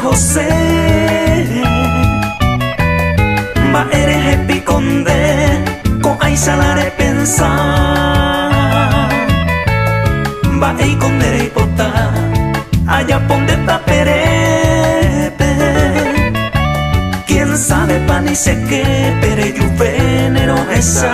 José ma eres epiconde con ay salare pensar va ei condere ipota allá ponde taperepe quién sabe pa ni sé qué pero yo venero esa.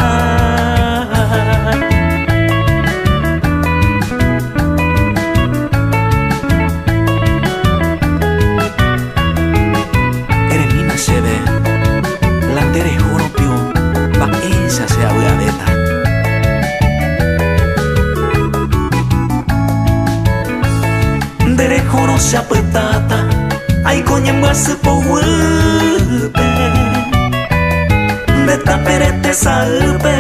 Se apetata ay coñen guase po huepe beta perete salpe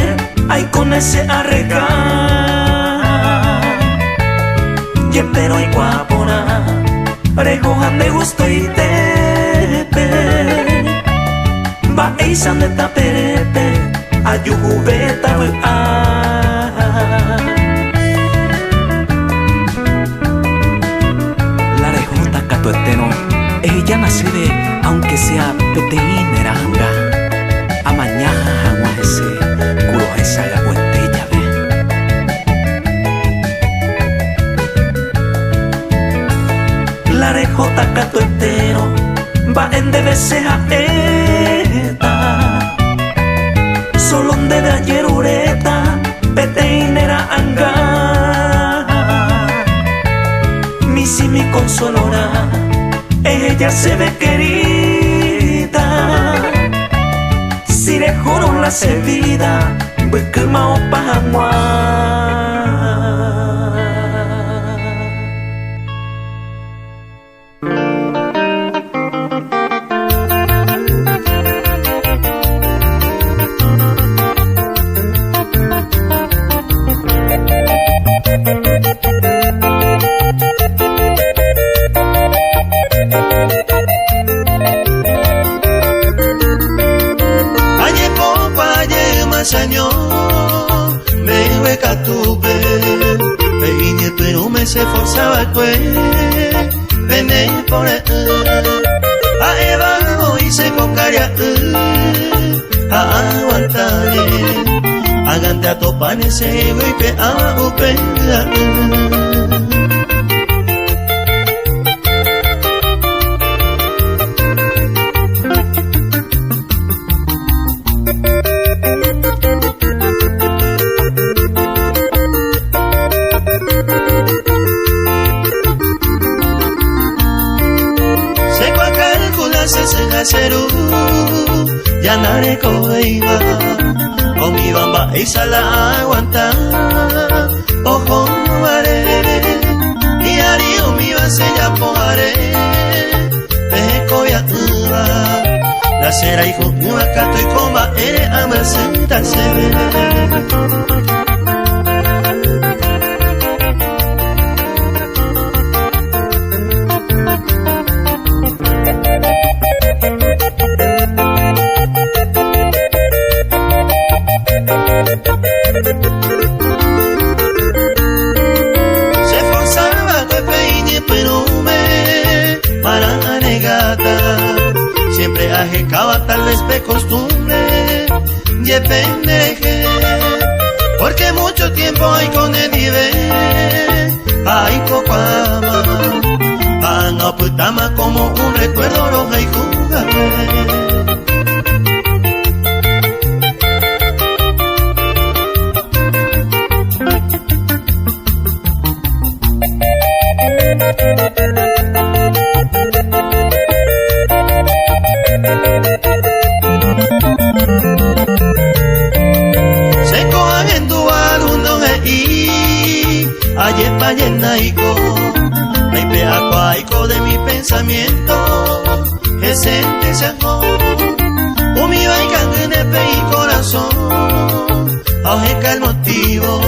ay con ese arregar y pero y guapona recojan de gusto y tepe va eisan de taperete ayuhu beta ella nace de aunque sea peteineranga amañaja jamás ese culo esa la cuestella ve la rejota cato entero va en debese a eta solo en de ayer ureta peteinera anga mi si mi consolora ella se ve querida si le juro la vida pues que mao pamua. Se forzaba el cuello, vene por él, a Eva hoy se cocaría, a aguantar, agante a topar ese golpe a upela. Ya nare coiba o mi bamba esa la aguanta ojo mare y ario mi base ya poare peco ya tuba la cera hijo mi acato y comba ere amasenta se ve. Se forzaba de peine pero me para negata siempre ajecaba tal vez de costumbre y pendeje porque mucho tiempo hay con el nivel hay poco ama no putama como un recuerdo roja y jugable. Se cojan en tu alumno y ayer pa' llenaico Raipe acuaico de mi pensamiento que se sacó mi baica en el y corazón aunque el motivo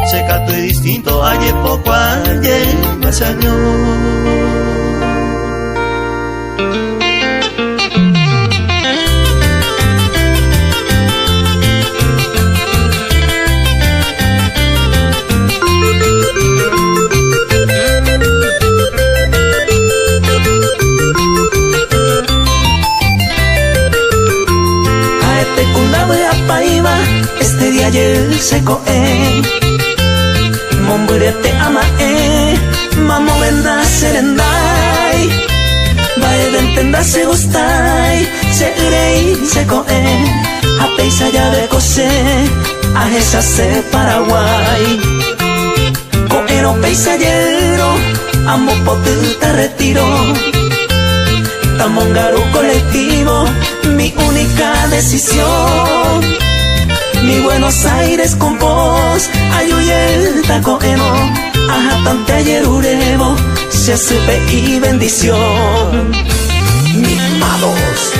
se cató y distinto ayer poco ayer más año. este día ayer se coe. Mombure te ama mamo venda serendai. Bae ventenda se gustai, se irei se coe. A peisa ya de cose, a esa se Paraguay. Coero peisallero, amo potita retiro. Tamongaru colectivo, mi única decisión. Mi Buenos Aires con vos, ayuyel tacoeno. Ajá, tante ayer urevo, se supe y bendición. Mimados.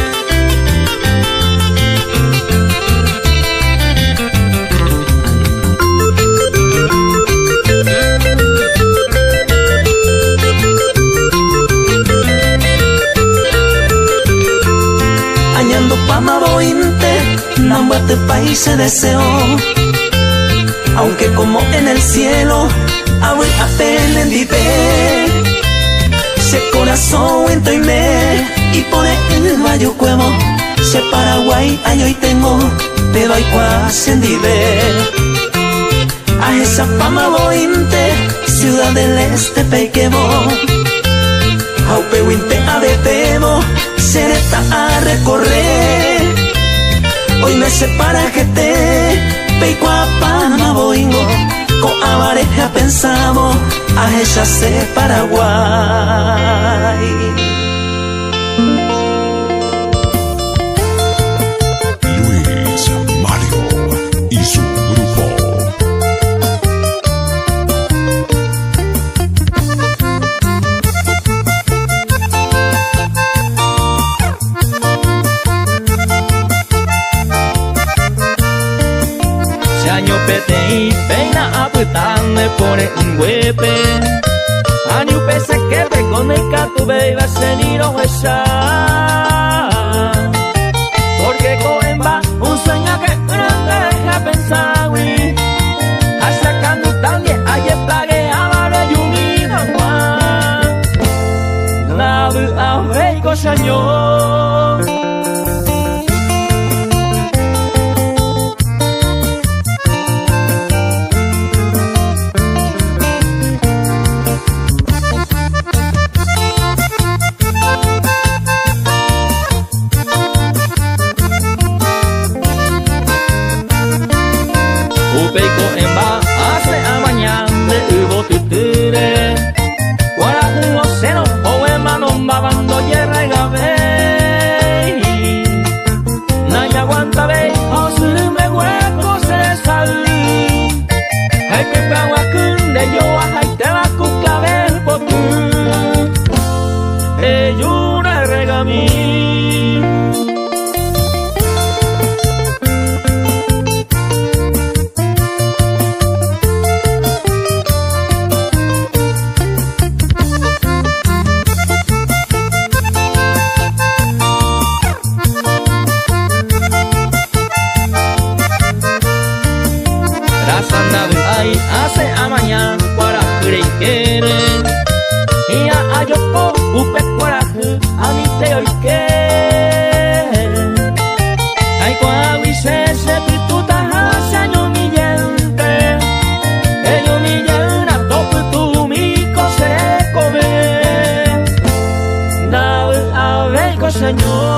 Añando pama bointe, nambuate país deseo. Aunque como en el cielo, abuel apenas vive. Se corazón ento y me, y pone el valle cuevo. Se Paraguay, ay hoy tengo, te doy cuasi en dive. A esa pama bointe, ciudad del este pequebo. Aupe winte a bebebo, sereta a recorrer. Hoy me separa GT, Peicuapa, boingo. Con avareja pensamos, a ella se Paraguay. Luis Mario y su grupo. Año petei, peina aputan me pone un huepe. Año pese que ve con el catu beba seniro esa. Porque coemba un sueño que no deja pensar. Hasta cuando también hay plague a vale yumina guan. La a ver cosa yo. Upeco en ba hace a mañana de hubo tuture. Guara un oceno o en manon babando yerra y gabe. Naya aguanta ve o su me hueco se salí. Hay que pagua de yo a te va cucla ver por tu. Una regami. Ay, hace a mañana para creer. Y a yo po upe coraje a mi te hoy que. Ay, cuawi se pituta hace año mi gente. Ello mi llena topo tu mi cose come. Da a ver señor.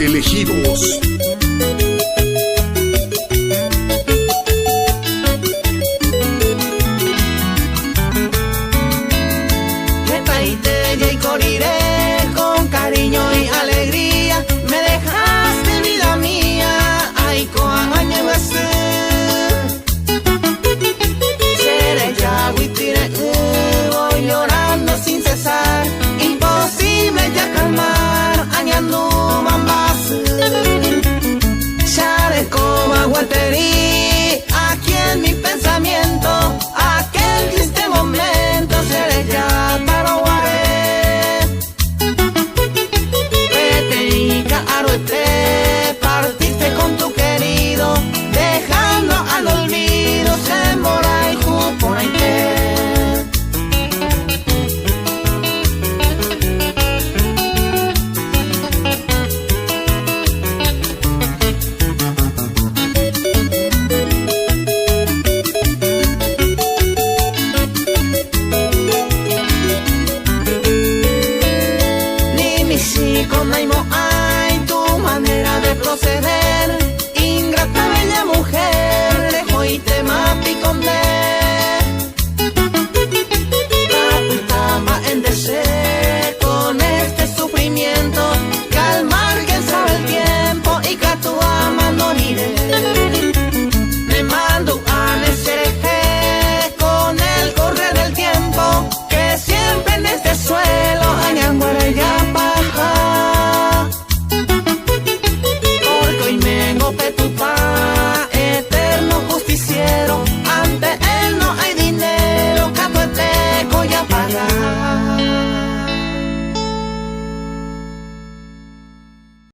elegidos. Y corriré con cariño y alegría. Me dejaste, vida mía, ay, coaña seré ya, huitire, voy llorando sin cesar. Imposible ya calmar, añando mambas. Chare como aguanterí, aquí en mi pensamiento, aquel triste momento, seré ya Paraguay. Partiste con tu querido, dejando al olvido se mora y juponaite. Ni mi chico naimo de proceder, ingrata bella mujer, dejo y te mapicondé. Taputama en deseo con este sufrimiento, calmar que sabe el tiempo y que tu ama no iré. Me mando a nesereje con el correr del tiempo, que siempre en este suelo añanguare ya paja. Eterno justiciero, ante él no hay dinero, catueteco ya paga.